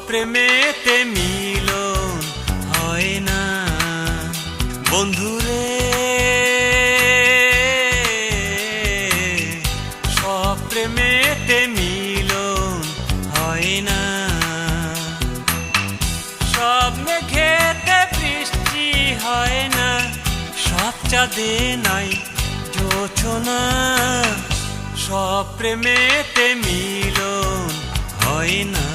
প্রেমেতে মিলন হয় না বন্ধুরে, সব প্রেমেতে মিলন হয় না। সব মেঘেতে বৃষ্টি হয় না, সব চাঁদে নাই জোছনা, সব প্রেমেতে মিলন হয় না।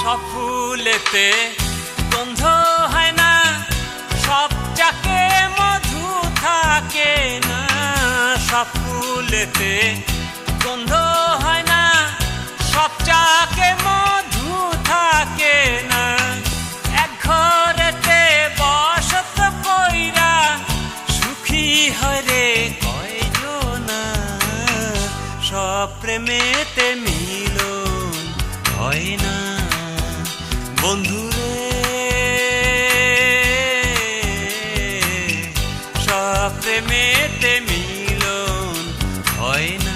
সব ফুলেতে গন্ধ হয় না, সব চাকে মধু থাকে না, সব ফুলেতে গন্ধ হয় না, সব চাকে মধু থাকে না। এক ঘরেতে বসত কইরা সুখী হয় রে কয়জনা, সব প্রেমেতে মিলন হয় না বন্ধুরে, সব প্রেমেতে মিলন হয় না।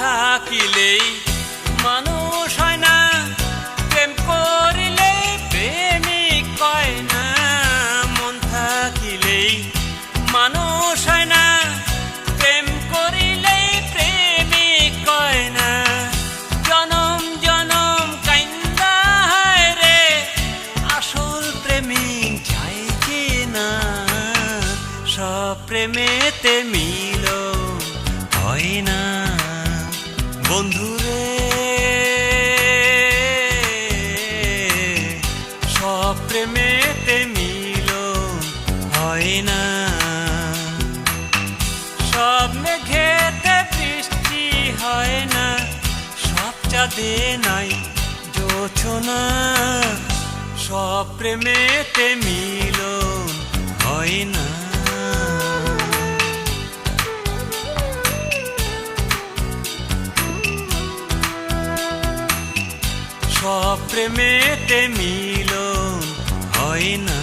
থাকিলেই মানুষ হয় না, প্রেম করিলেই প্রেমিক কয় না। মন থাকিলেই মানুষ হয় না, প্রেম করিলেই প্রেমিক কয় না। জনম জনম কাইন্দা হায় রে আসল প্রেমিক যায় কি না, সব প্রেমেতে মিলন হয় না বন্ধুরে, সব প্রেমেতে মিলন হয় না। সব মেঘেতে বৃষ্টি হয় না, সব চাঁদে নাই জোছনা, সব প্রেমেতে মিলন হয় না। সব প্রেমেতে মিলন হয় না।